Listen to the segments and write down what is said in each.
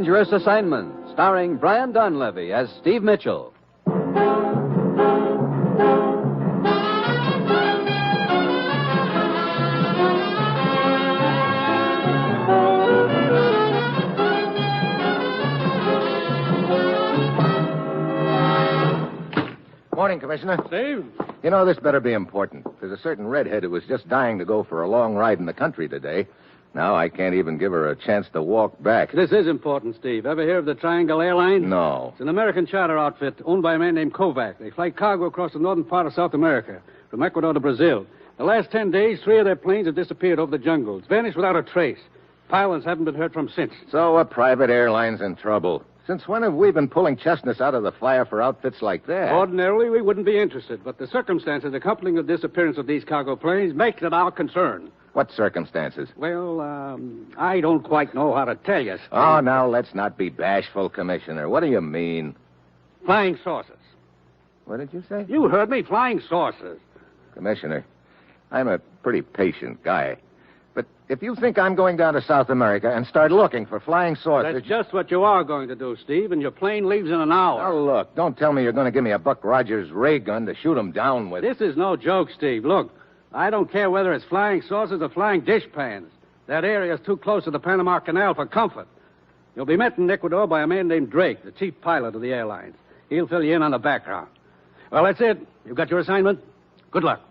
Dangerous Assignment, starring Brian Donlevy as Steve Mitchell. Morning, Commissioner. Steve? You know, this better be important. There's a certain redhead who was just dying to go for a long ride in the country today. Now I can't even give her a chance to walk back. This is important, Steve. Ever hear of the Triangle Airlines? No. It's an American charter outfit owned by a man named Kovac. They fly cargo across the northern part of South America, from Ecuador to Brazil. The last 10 days, 3 of their planes have disappeared over the jungles, vanished without a trace. Pilots haven't been heard from since. So a private airline's in trouble. Since when have we been pulling chestnuts out of the fire for outfits like that? Ordinarily, we wouldn't be interested, but the circumstances accompanying the disappearance of these cargo planes make it our concern. What circumstances? Well, I don't quite know how to tell you, Steve. Oh, now let's not be bashful, Commissioner. What do you mean? Flying saucers. What did you say? You heard me, flying saucers. Commissioner, I'm a pretty patient guy. But if you think I'm going down to South America and start looking for flying saucers... That's just what you are going to do, Steve, and your plane leaves in an hour. Oh, look, don't tell me you're going to give me a Buck Rogers ray gun to shoot 'em down with. This is no joke, Steve. Look, I don't care whether it's flying saucers or flying dishpans. That area is too close to the Panama Canal for comfort. You'll be met in Ecuador by a man named Drake, the chief pilot of the airlines. He'll fill you in on the background. Well, that's it. You've got your assignment. Good luck.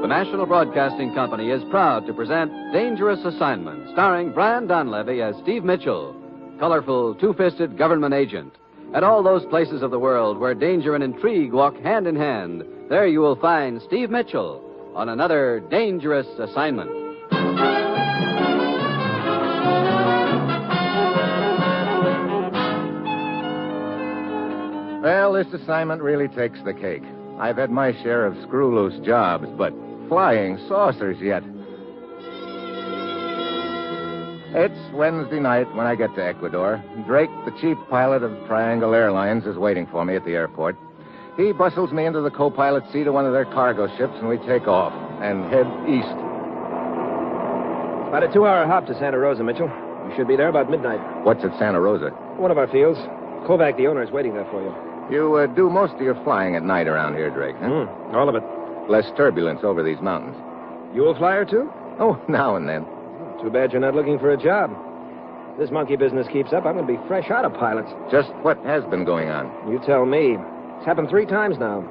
The National Broadcasting Company is proud to present Dangerous Assignment, starring Brian Donlevy as Steve Mitchell, colorful, two-fisted government agent. At all those places of the world where danger and intrigue walk hand in hand, there you will find Steve Mitchell on another Dangerous Assignment. Well, this assignment really takes the cake. I've had my share of screw-loose jobs, but flying saucers yet. It's Wednesday night when I get to Ecuador. Drake, the chief pilot of Triangle Airlines, is waiting for me at the airport. He bustles me into the co-pilot seat of one of their cargo ships, and we take off and head east. About a 2-hour hop to Santa Rosa, Mitchell. You should be there about midnight. What's at Santa Rosa? One of our fields. Kovac, the owner, is waiting there for you. You do most of your flying at night around here, Drake, huh? All of it. Less turbulence over these mountains. You a flyer, too? Oh, now and then. Too bad you're not looking for a job. If this monkey business keeps up, I'm going to be fresh out of pilots. Just what has been going on? You tell me. It's happened 3 times now.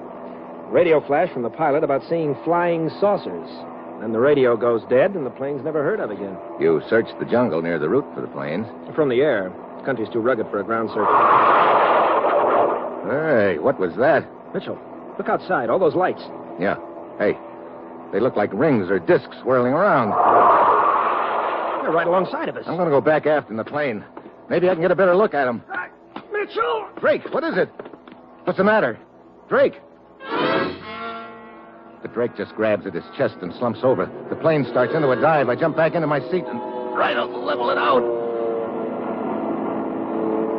Radio flash from the pilot about seeing flying saucers. Then the radio goes dead, and the plane's never heard of again. You searched the jungle near the route for the planes. From the air. The country's too rugged for a ground search. Hey, what was that? Mitchell, look outside. All those lights. Yeah. Hey, they look like rings or discs swirling around. They're right alongside of us. I'm going to go back aft in the plane. Maybe I can get a better look at them. Mitchell! Drake, what is it? What's the matter? Drake! But Drake just grabs at his chest and slumps over. The plane starts into a dive. I jump back into my seat and try to level it out.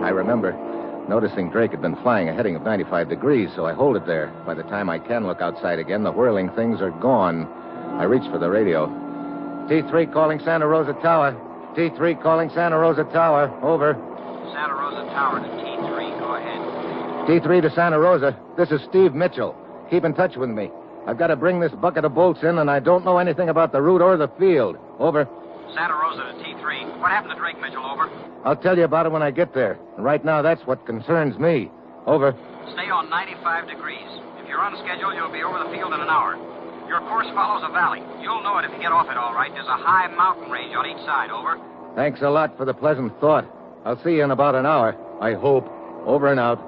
I remember noticing Drake had been flying a heading of 95 degrees, so I hold it there. By the time I can look outside again, the whirling things are gone. I reach for the radio. T3 calling Santa Rosa Tower. T3 calling Santa Rosa Tower. Over. Santa Rosa Tower to T3. Go ahead. T3 to Santa Rosa. This is Steve Mitchell. Keep in touch with me. I've got to bring this bucket of bolts in, and I don't know anything about the route or the field. Over. Santa Rosa to T3. What happened to Drake, Mitchell? Over. I'll tell you about it when I get there. And right now, that's what concerns me. Over. Stay on 95 degrees. If you're on schedule, you'll be over the field in an hour. Your course follows a valley. You'll know it if you get off it all right. There's a high mountain range on each side. Over. Thanks a lot for the pleasant thought. I'll see you in about an hour. I hope. Over and out.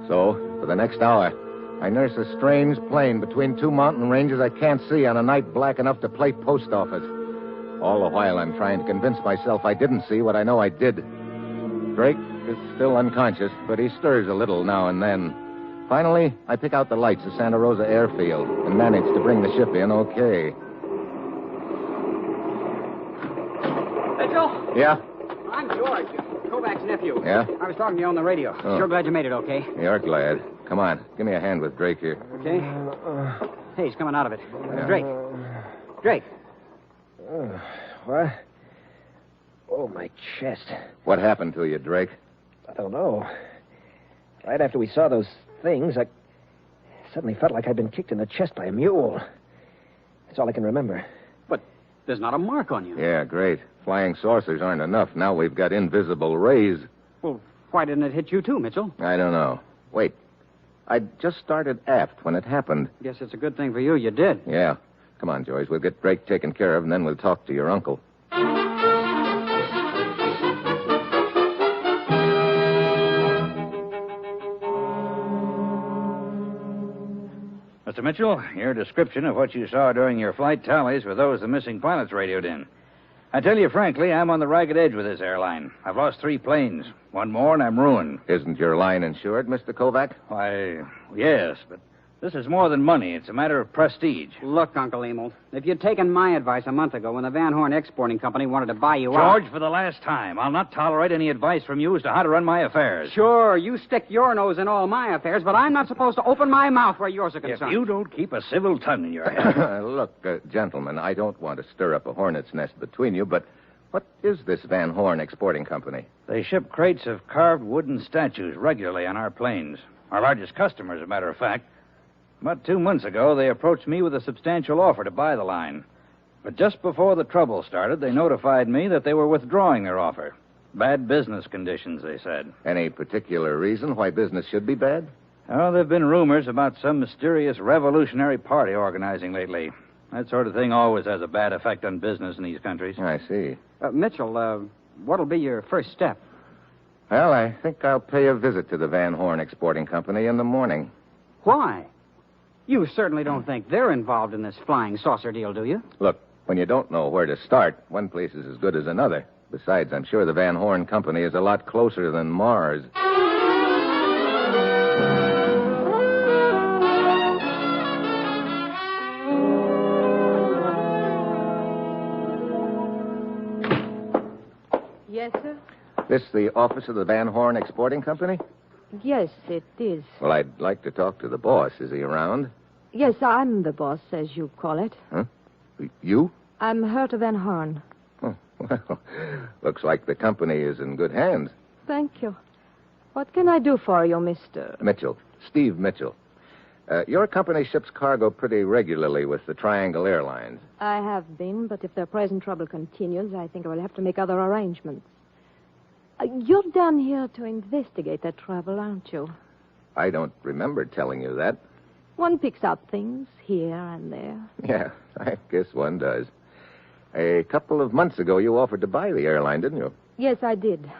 So, for the next hour, I nurse a strange plane between 2 mountain ranges I can't see on a night black enough to play post office. All the while, I'm trying to convince myself I didn't see what I know I did. Drake is still unconscious, but he stirs a little now and then. Finally, I pick out the lights of Santa Rosa Airfield and manage to bring the ship in okay. Mitchell? Yeah? I'm George, Kovac's nephew. Yeah? I was talking to you on the radio. Oh. Sure glad you made it okay. You're glad. Come on, give me a hand with Drake here. Okay. Hey, he's coming out of it. Yeah. Drake. What? Oh, my chest. What happened to you, Drake? I don't know. Right after we saw those things, I suddenly felt like I'd been kicked in the chest by a mule. That's all I can remember. But there's not a mark on you. Yeah, great. Flying saucers aren't enough. Now we've got invisible rays. Well, why didn't it hit you too, Mitchell? I don't know. Wait. I just started aft when it happened. Guess it's a good thing for you did. Yeah. Come on, Joyce. We'll get Drake taken care of, and then we'll talk to your uncle. Mr. Mitchell, your description of what you saw during your flight tallies with those the missing pilots radioed in. I tell you frankly, I'm on the ragged edge with this airline. I've lost 3 planes. One more and I'm ruined. Isn't your line insured, Mr. Kovac? Why, yes, but this is more than money. It's a matter of prestige. Look, Uncle Emil, if you'd taken my advice a month ago when the Van Horn Exporting Company wanted to buy you out... George, for the last time, I'll not tolerate any advice from you as to how to run my affairs. Sure, you stick your nose in all my affairs, but I'm not supposed to open my mouth where yours are If concerned. you don't keep a civil tongue in your head... Look, gentlemen, I don't want to stir up a hornet's nest between you, but what is this Van Horn Exporting Company? They ship crates of carved wooden statues regularly on our planes. Our largest customer, as a matter of fact. About 2 months ago, they approached me with a substantial offer to buy the line. But just before the trouble started, they notified me that they were withdrawing their offer. Bad business conditions, they said. Any particular reason why business should be bad? Oh, there have been rumors about some mysterious revolutionary party organizing lately. That sort of thing always has a bad effect on business in these countries. I see. Mitchell, what'll be your first step? Well, I think I'll pay a visit to the Van Horn Exporting Company in the morning. Why? You certainly don't think they're involved in this flying saucer deal, do you? Look, when you don't know where to start, one place is as good as another. Besides, I'm sure the Van Horn Company is a lot closer than Mars. Yes, sir? This the office of the Van Horn Exporting Company? Yes, it is. Well, I'd like to talk to the boss. Is he around? Yes, I'm the boss, as you call it. Huh? You? I'm Herta Van Horn. Oh, well, looks like the company is in good hands. Thank you. What can I do for you, Mr.? Mitchell. Steve Mitchell. Your company ships cargo pretty regularly with the Triangle Airlines. I have been, but if their present trouble continues, I think I will have to make other arrangements. You're down here to investigate that trouble, aren't you? I don't remember telling you that. One picks up things here and there. Yeah, I guess one does. A couple of months ago, you offered to buy the airline, didn't you? Yes, I did.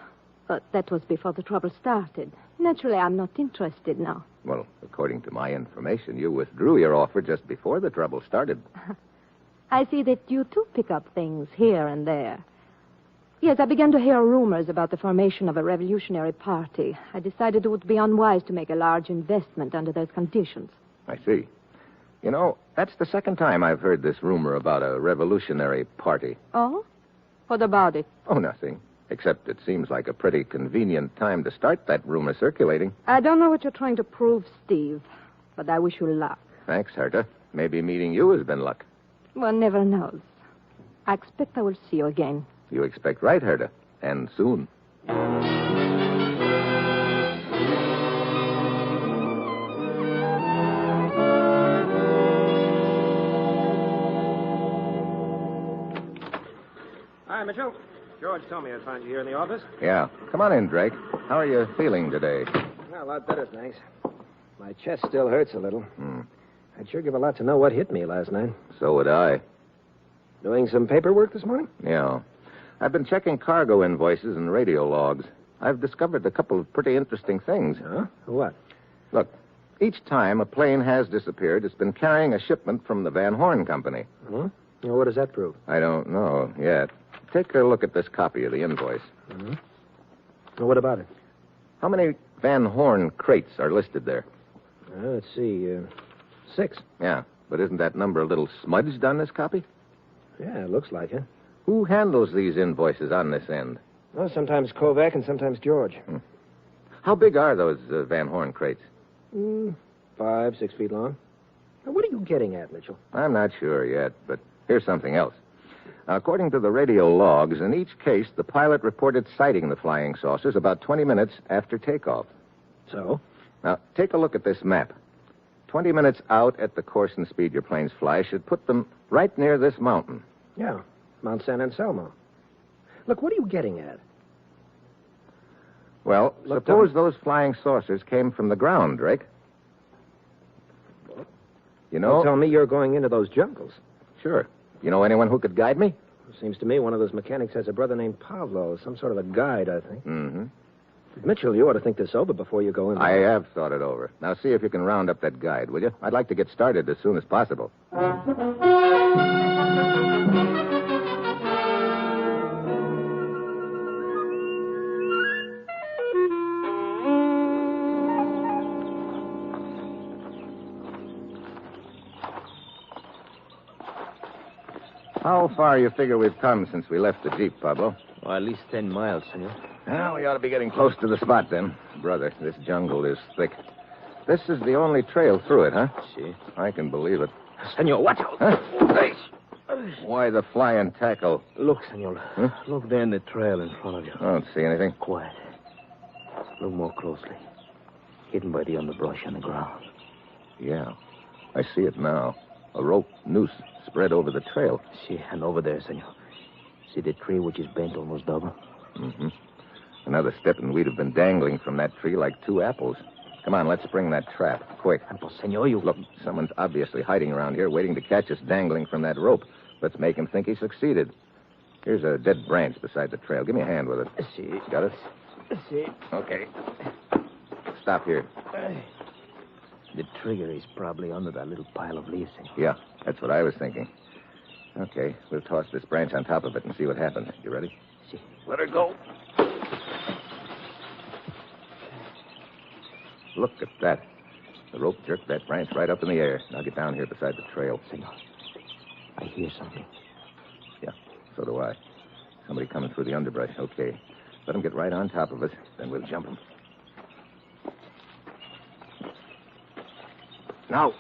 But that was before the trouble started. Naturally, I'm not interested now. Well, according to my information, you withdrew your offer just before the trouble started. I see that you too pick up things here and there. Yes, I began to hear rumors about the formation of a revolutionary party. I decided it would be unwise to make a large investment under those conditions. I see. You know, that's the second time I've heard this rumor about a revolutionary party. Oh? What about it? Oh, nothing. Except it seems like a pretty convenient time to start that rumor circulating. I don't know what you're trying to prove, Steve, but I wish you luck. Thanks, Herta. Maybe meeting you has been luck. One never knows. I expect I will see you again. You expect right, Herta. And soon. Hi, Mitchell. George told me I'd find you here in the office. Yeah. Come on in, Drake. How are you feeling today? Well, a lot better, thanks. My chest still hurts a little. I'd sure give a lot to know what hit me last night. So would I. Doing some paperwork this morning? Yeah. I've been checking cargo invoices and radio logs. I've discovered a couple of pretty interesting things. Huh? What? Look, each time a plane has disappeared, it's been carrying a shipment from the Van Horn Company. Well, what does that prove? I don't know yet. Take a look at this copy of the invoice. Well, what about it? How many Van Horn crates are listed there? Let's see. 6. Yeah, but isn't that number a little smudged on this copy? Yeah, it looks like it. Who handles these invoices on this end? Well, sometimes Kovac and sometimes George. How big are those Van Horn crates? 5, 6 feet long. Now, what are you getting at, Mitchell? I'm not sure yet, but here's something else. According to the radio logs, in each case, the pilot reported sighting the flying saucers about 20 minutes after takeoff. So? Now, take a look at this map. 20 minutes out at the course and speed your planes fly should put them right near this mountain. Yeah, Mount San Anselmo. Look, what are you getting at? Well, Look suppose down. those flying saucers came from the ground, Drake. You know... Don't tell me you're going into those jungles. Sure. You know anyone who could guide me? Seems to me one of those mechanics has a brother named Pavlo, some sort of a guide, I think. Mm-hmm. Mitchell, you ought to think this over before you go in there. I have thought it over. Now see if you can round up that guide, will you? I'd like to get started as soon as possible. How far you figure we've come since we left the Jeep, Pablo? Well, at least 10 miles, senor. Well, we ought to be getting close to the spot, then. Brother, this jungle is thick. This is the only trail through it, huh? See. I can believe it. Senor, watch out. Huh? Hey! Why the flying tackle? Look, senor. Huh? Look there in the trail in front of you. I don't see anything. Quiet. Look more closely. Hidden by the underbrush on the ground. Yeah, I see it now. A rope noose spread over the trail. See, and over there, senor. See the tree which is bent almost double? Mm-hmm. Another step and we'd have been dangling from that tree like 2 apples. Come on, let's spring that trap. Quick. Pues, senor, you... Look, someone's obviously hiding around here, waiting to catch us dangling from that rope. Let's make him think he succeeded. Here's a dead branch beside the trail. Give me a hand with it. See. Got it? See. Okay. Stop here. The trigger is probably under that little pile of leaves, senor. Yeah, that's what I was thinking. Okay, we'll toss this branch on top of it and see what happens. You ready? See. Let her go. Look at that. The rope jerked that branch right up in the air. Now get down here beside the trail. Senor, I hear something. Yeah, so do I. Somebody coming through the underbrush. Okay. Let him get right on top of us, then we'll jump him. Now.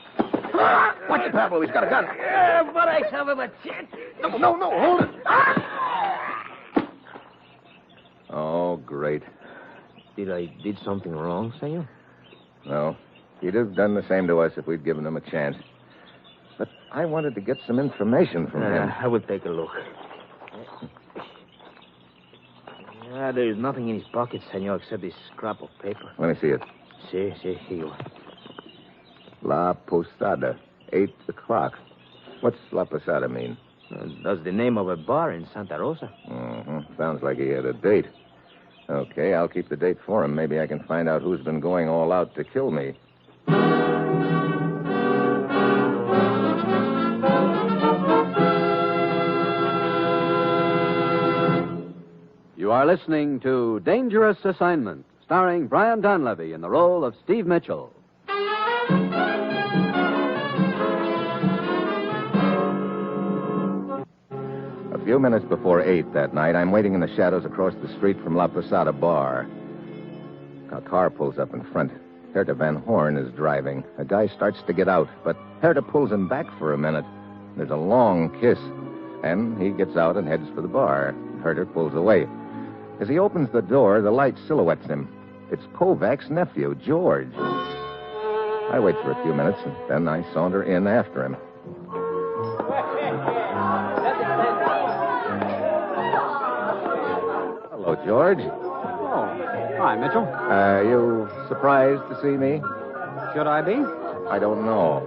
Watch it, Pablo. He's got a gun. But I have him a chance. No, hold it. Oh, great. Did I did something wrong, senor? No. He'd have done the same to us if we'd given him a chance. But I wanted to get some information from him. I will take a look. There's nothing in his pocket, senor, except this scrap of paper. Let me see it. See, here you are. La Posada, 8 o'clock. What's La Posada mean? That's the name of a bar in Santa Rosa. Mm-hmm. Sounds like he had a date. Okay, I'll keep the date for him. Maybe I can find out who's been going all out to kill me. You are listening to Dangerous Assignment, starring Brian Donlevy in the role of Steve Mitchell. A few minutes before 8 that night, I'm waiting in the shadows across the street from La Posada Bar. A car pulls up in front. Herta Van Horn is driving. A guy starts to get out, but Herta pulls him back for a minute. There's a long kiss, and he gets out and heads for the bar. Herta pulls away. As he opens the door, the light silhouettes him. It's Kovac's nephew, George. I wait for a few minutes, and then I saunter in after him. Hello, George. Oh, hi, Mitchell. You surprised to see me? Should I be? I don't know.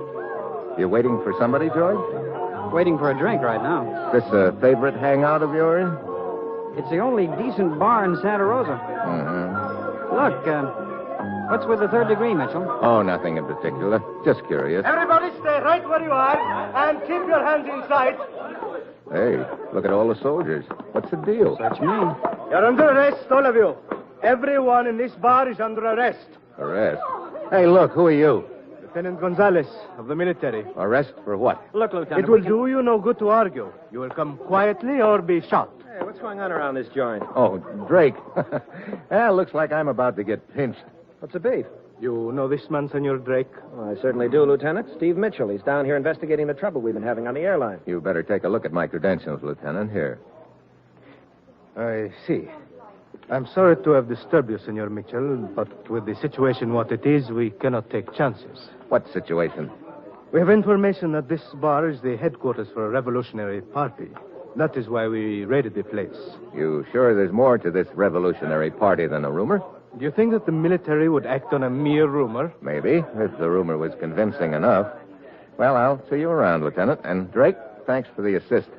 You waiting for somebody, George? Waiting for a drink right now. This a favorite hangout of yours? It's the only decent bar in Santa Rosa. Mm-hmm. Look, what's with the 3rd degree, Mitchell? Oh, nothing in particular. Just curious. Everybody stay right where you are and keep your hands inside. Hey, look at all the soldiers. What's the deal? Search me. You're under arrest, all of you. Everyone in this bar is under arrest. Arrest. Hey, look, who are you? Lieutenant Gonzalez of the military. Arrest for what? Look, Lieutenant. It will do you no good to argue. You will come quietly or be shot. Hey, what's going on around this joint? Oh, Drake. Looks like I'm about to get pinched. What's the beef? You know this man, Senor Drake? Well, I certainly do, Lieutenant. Steve Mitchell. He's down here investigating the trouble we've been having on the airline. You better take a look at my credentials, Lieutenant. Here. I see. I'm sorry to have disturbed you, Senor Mitchell, but with the situation what it is, we cannot take chances. What situation? We have information that this bar is the headquarters for a revolutionary party. That is why we raided the place. You sure there's more to this revolutionary party than a rumor? Do you think that the military would act on a mere rumor? Maybe, if the rumor was convincing enough. Well, I'll see you around, Lieutenant. And Drake, thanks for the assist.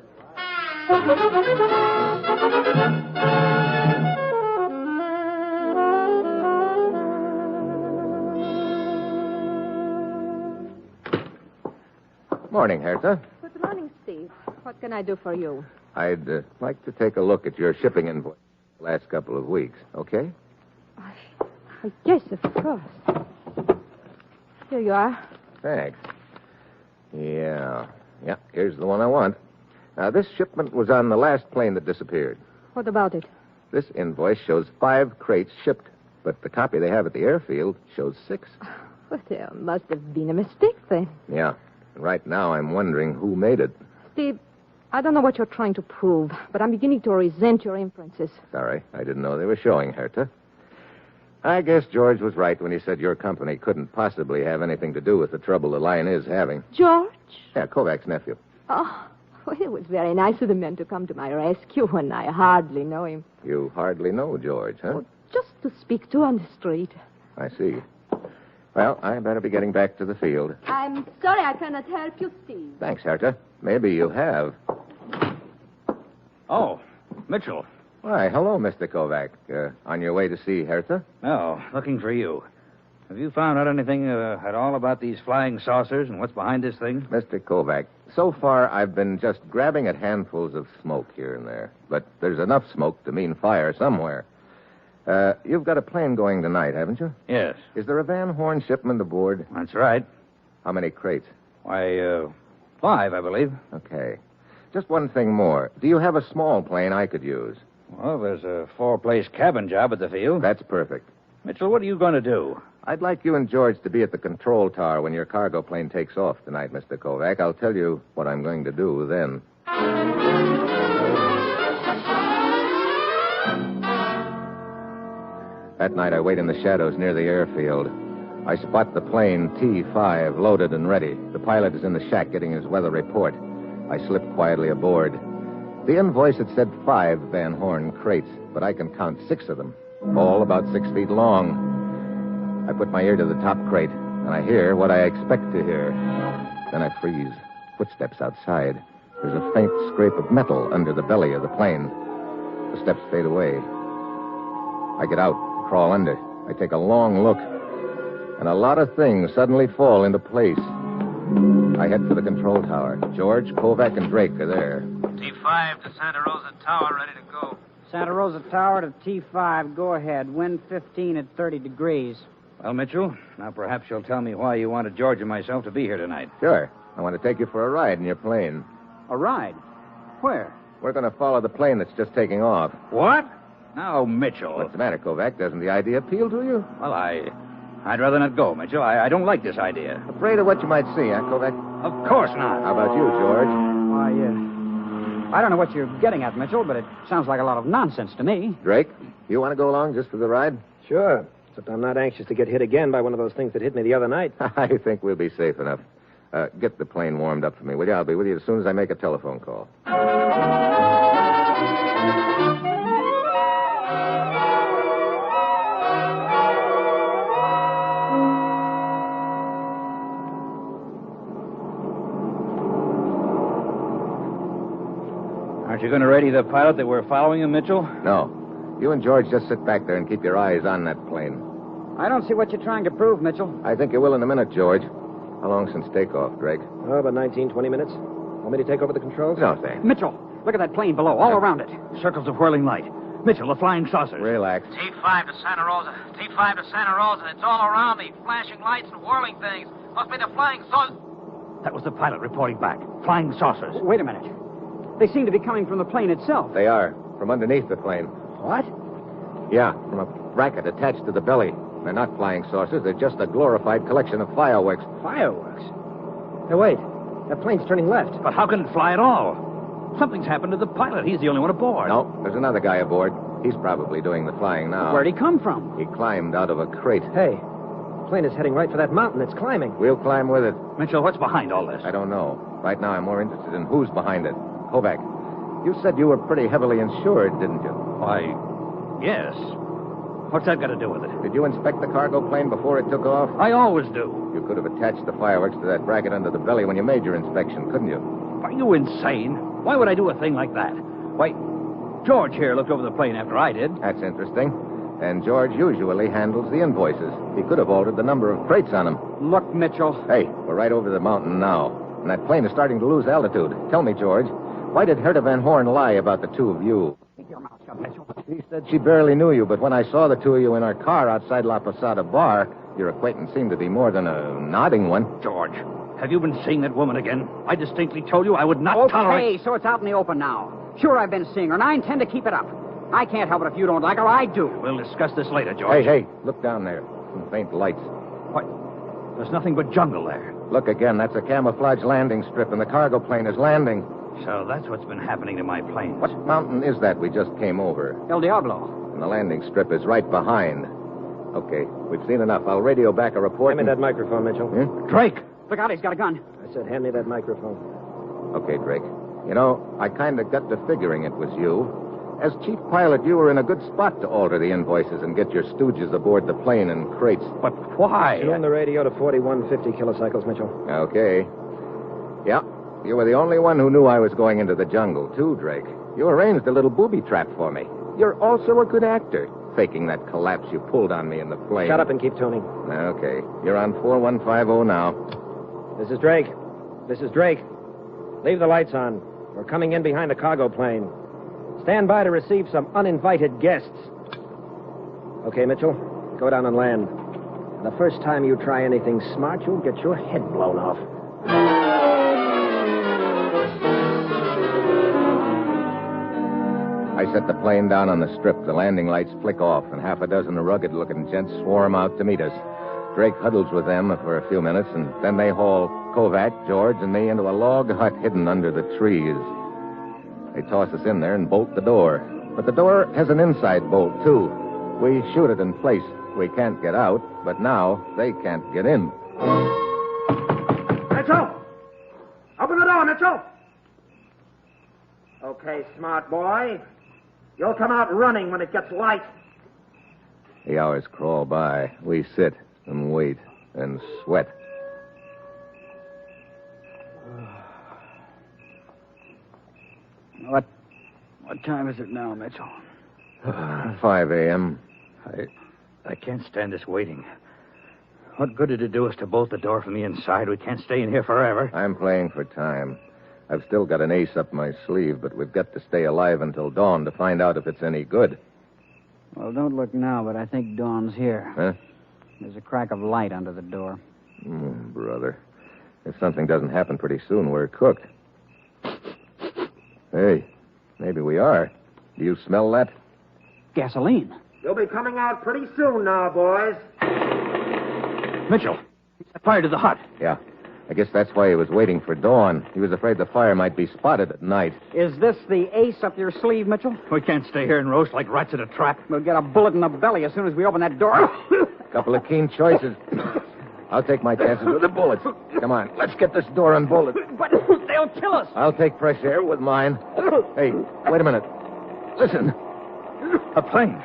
Morning, Hertha. Good morning, Steve. What can I do for you? I'd like to take a look at your shipping invoice the last couple of weeks, okay? Yes, of course. Here you are. Thanks. Yeah, here's the one I want. Now, this shipment was on the last plane that disappeared. What about it? This invoice shows 5 crates shipped, but the copy they have at the airfield shows 6. Well, there must have been a mistake then. Yeah, and right now I'm wondering who made it. Steve, I don't know what you're trying to prove, but I'm beginning to resent your inferences. Sorry, I didn't know they were showing, Hertha. I guess George was right when he said your company couldn't possibly have anything to do with the trouble the line is having. George? Yeah, Kovac's nephew. Oh, well, it was very nice of the men to come to my rescue when I hardly know him. You hardly know George, huh? Oh, just to speak to on the street. I see. Well, I better be getting back to the field. I'm sorry I cannot help you, Steve. Thanks, Hertha. Maybe you have. Oh, Mitchell. Why, hello, Mr. Kovac. On your way to see Hertha? No, looking for you. Have you found out anything at all about these flying saucers and what's behind this thing? Mr. Kovac, so far I've been just grabbing at handfuls of smoke here and there. But there's enough smoke to mean fire somewhere. You've got a plane going tonight, haven't you? Yes. Is there a Van Horn shipment aboard? That's right. How many crates? Why, 5, I believe. Okay. Just one thing more. Do you have a small plane I could use? Well, there's a 4-place cabin job at the field. That's perfect. Mitchell, what are you going to do? I'd like you and George to be at the control tower when your cargo plane takes off tonight, Mr. Kovac. I'll tell you what I'm going to do then. That night, I wait in the shadows near the airfield. I spot the plane T-5 loaded and ready. The pilot is in the shack getting his weather report. I slip quietly aboard. The invoice had said 5 Van Horn crates, but I can count 6 of them, all about 6 feet long. I put my ear to the top crate, and I hear what I expect to hear. Then I freeze. Footsteps outside. There's a faint scrape of metal under the belly of the plane. The steps fade away. I get out, crawl under. I take a long look, and a lot of things suddenly fall into place. I head for the control tower. George, Kovac, and Drake are there. T5 to Santa Rosa Tower, ready to go. Santa Rosa Tower to T5. Go ahead. Wind 15 at 30 degrees. Well, Mitchell, now perhaps you'll tell me why you wanted George and myself to be here tonight. Sure. I want to take you for a ride in your plane. A ride? Where? We're going to follow the plane that's just taking off. What? Now, Mitchell. What's the matter, Kovac? Doesn't the idea appeal to you? Well, I'd rather not go, Mitchell. I don't like this idea. Afraid of what you might see, huh, Kovac? Of course not. How about you, George? I don't know what you're getting at, Mitchell, but it sounds like a lot of nonsense to me. Drake, you want to go along just for the ride? Sure. Except I'm not anxious to get hit again by one of those things that hit me the other night. I think we'll be safe enough. Get the plane warmed up for me, will you? I'll be with you as soon as I make a telephone call. Aren't you going to ready the pilot that we're following him, Mitchell? No. You and George just sit back there and keep your eyes on that plane. I don't see what you're trying to prove, Mitchell. I think you will in a minute, George. How long since takeoff, Drake? Oh, about 19, 20 minutes. Want me to take over the controls? No, thanks. Mitchell, look at that plane below, all around it. Circles of whirling light. Mitchell, the flying saucers. Relax. T5 to Santa Rosa. T5 to Santa Rosa. It's all around me. Flashing lights and whirling things. Must be the flying saucer. That was the pilot reporting back. Flying saucers. Wait a minute. They seem to be coming from the plane itself. They are, from underneath the plane. What? Yeah, from a bracket attached to the belly. They're not flying saucers. They're just a glorified collection of fireworks. Fireworks? Hey, wait. That plane's turning left. But how can it fly at all? Something's happened to the pilot. He's the only one aboard. No, there's another guy aboard. He's probably doing the flying now. Where'd he come from? He climbed out of a crate. Hey, the plane is heading right for that mountain. It's climbing. We'll climb with it. Mitchell, what's behind all this? I don't know. Right now, I'm more interested in who's behind it. Kovac, you said you were pretty heavily insured, didn't you? Why, yes. What's that got to do with it? Did you inspect the cargo plane before it took off? I always do. You could have attached the fireworks to that bracket under the belly when you made your inspection, couldn't you? Are you insane? Why would I do a thing like that? Why, George here looked over the plane after I did. That's interesting. And George usually handles the invoices. He could have altered the number of crates on them. Look, Mitchell. Hey, we're right over the mountain now. And that plane is starting to lose altitude. Tell me, George, why did Herta Van Horn lie about the two of you? Keep your mouth shut, Mitchell. She said she barely knew you, but when I saw the two of you in our car outside La Posada Bar, your acquaintance seemed to be more than a nodding one. George, have you been seeing that woman again? I distinctly told you I would not tolerate... Okay, so it's out in the open now. Sure, I've been seeing her, and I intend to keep it up. I can't help it if you don't like her. I do. We'll discuss this later, George. Hey, look down there. Some faint lights. What? There's nothing but jungle there. Look again. That's a camouflage landing strip, and the cargo plane is landing. So that's what's been happening to my planes. What mountain is that we just came over? El Diablo. And the landing strip is right behind. Okay, we've seen enough. I'll radio back a report. Hand me that microphone, Mitchell. Drake! Look out, he's got a gun. I said, hand me that microphone. Okay, Drake. You know, I kind of got to figuring it was you. As chief pilot, you were in a good spot to alter the invoices and get your stooges aboard the plane in crates. But why? Tune the radio to 4150 kilocycles, Mitchell. Okay. Yeah, you were the only one who knew I was going into the jungle, too, Drake. You arranged a little booby trap for me. You're also a good actor, faking that collapse you pulled on me in the plane. Shut up and keep tuning. Okay. You're on 4150 now. This is Drake. This is Drake. Leave the lights on. We're coming in behind the cargo plane. Stand by to receive some uninvited guests. Okay, Mitchell, go down and land. The first time you try anything smart, you'll get your head blown off. I set the plane down on the strip. The landing lights flick off, and half a dozen rugged-looking gents swarm out to meet us. Drake huddles with them for a few minutes, and then they haul Kovac, George, and me into a log hut hidden under the trees. They toss us in there and bolt the door. But the door has an inside bolt, too. We shoot it in place. We can't get out, but now they can't get in. Mitchell! Open the door, Mitchell! Okay, smart boy. You'll come out running when it gets light. The hours crawl by. We sit and wait and sweat. What time is it now, Mitchell? 5 a.m. I can't stand this waiting. What good did it do us to bolt the door from the inside? We can't stay in here forever. I'm playing for time. I've still got an ace up my sleeve, but we've got to stay alive until dawn to find out if it's any good. Well, don't look now, but I think Dawn's here. Huh? There's a crack of light under the door. Brother. If something doesn't happen pretty soon, we're cooked. Hey, maybe we are. Do you smell that? Gasoline. You'll be coming out pretty soon now, boys. Mitchell, he set fire to the hut. Yeah. I guess that's why he was waiting for dawn. He was afraid the fire might be spotted at night. Is this the ace up your sleeve, Mitchell? We can't stay here and roast like rats in a trap. We'll get a bullet in the belly as soon as we open that door. Couple of keen choices. I'll take my chances with the bullets. Come on, let's get this door unbolted. But they'll kill us. I'll take fresh air with mine. Hey, wait a minute. Listen. A plane.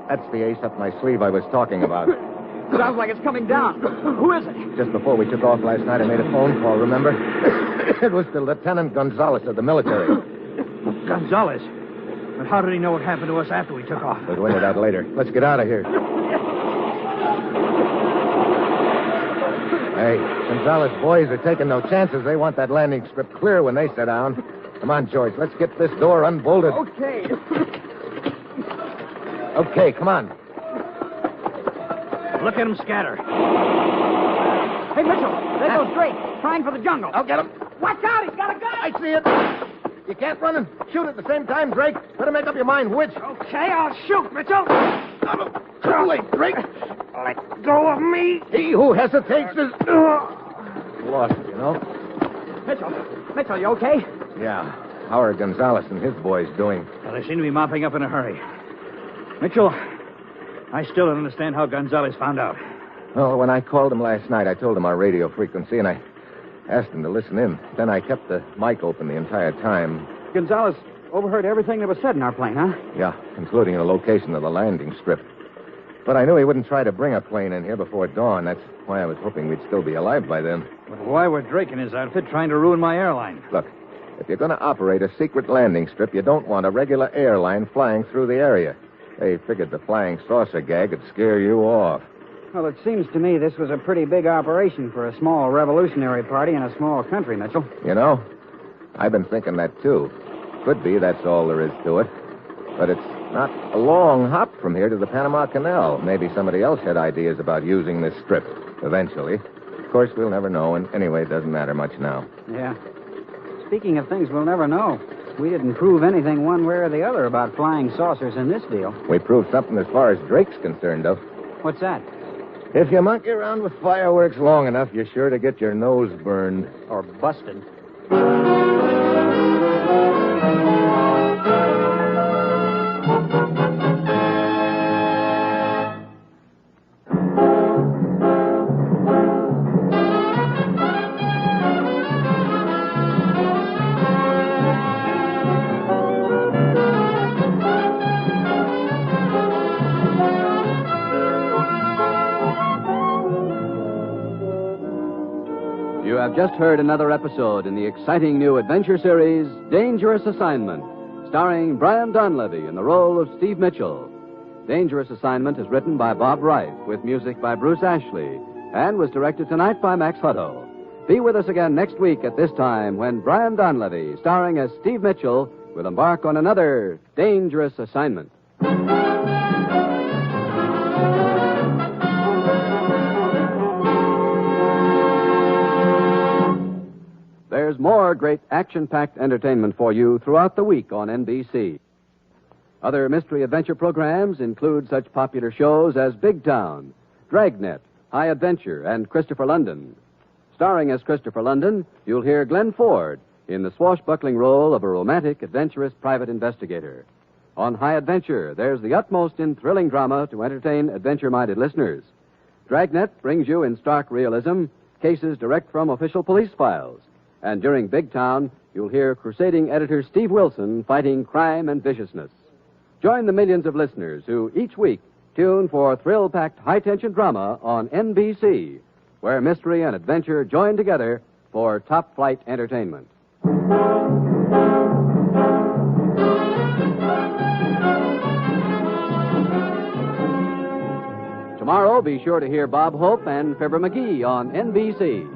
That's the ace up my sleeve I was talking about. Sounds like it's coming down. Who is it? Just before we took off last night, I made a phone call, remember? It was to Lieutenant Gonzalez of the military. Gonzalez? But how did he know what happened to us after we took off? We'll win it out later. Let's get out of here. Hey, Gonzalez boys are taking no chances. They want that landing strip clear when they sit down. Come on, George. Let's get this door unbolted. Okay. Okay, come on. Look at him scatter. Hey, Mitchell, there goes Drake, trying for the jungle. I'll get him. Watch out, he's got a gun! I see it. You can't run and shoot at the same time, Drake. Better make up your mind which. Okay, I'll shoot, Mitchell. Too late, Drake. Let go of me. He who hesitates is... Lost, you know. Mitchell, you okay? Yeah. How are Gonzalez and his boys doing? Well, they seem to be mopping up in a hurry. Mitchell, I still don't understand how Gonzalez found out. Well, when I called him last night, I told him our radio frequency, and I asked him to listen in. Then I kept the mic open the entire time. Gonzalez overheard everything that was said in our plane, huh? Yeah, including the location of the landing strip. But I knew he wouldn't try to bring a plane in here before dawn. That's why I was hoping we'd still be alive by then. But why were Drake and his outfit trying to ruin my airline? Look, if you're going to operate a secret landing strip, you don't want a regular airline flying through the area. They figured the flying saucer gag would scare you off. Well, it seems to me this was a pretty big operation for a small revolutionary party in a small country, Mitchell. You know, I've been thinking that, too. Could be that's all there is to it. But it's not a long hop from here to the Panama Canal. Maybe somebody else had ideas about using this strip eventually. Of course, we'll never know, and anyway, it doesn't matter much now. Yeah. Speaking of things we'll never know, we didn't prove anything one way or the other about flying saucers in this deal. We proved something as far as Drake's concerned, though. What's that? If you monkey around with fireworks long enough, you're sure to get your nose burned. Or busted. You have just heard another episode in the exciting new adventure series, Dangerous Assignment, starring Brian Donlevy in the role of Steve Mitchell. Dangerous Assignment is written by Bob Wright, with music by Bruce Ashley, and was directed tonight by Max Hutto. Be with us again next week at this time when Brian Donlevy, starring as Steve Mitchell, will embark on another Dangerous Assignment. There's more great action-packed entertainment for you throughout the week on NBC. Other mystery adventure programs include such popular shows as Big Town, Dragnet, High Adventure, and Christopher London. Starring as Christopher London, you'll hear Glenn Ford in the swashbuckling role of a romantic, adventurous private investigator. On High Adventure, there's the utmost in thrilling drama to entertain adventure-minded listeners. Dragnet brings you in stark realism cases direct from official police files. And during Big Town, you'll hear crusading editor Steve Wilson fighting crime and viciousness. Join the millions of listeners who each week tune for thrill-packed high-tension drama on NBC, where mystery and adventure join together for top-flight entertainment. Tomorrow, be sure to hear Bob Hope and Fibber McGee on NBC.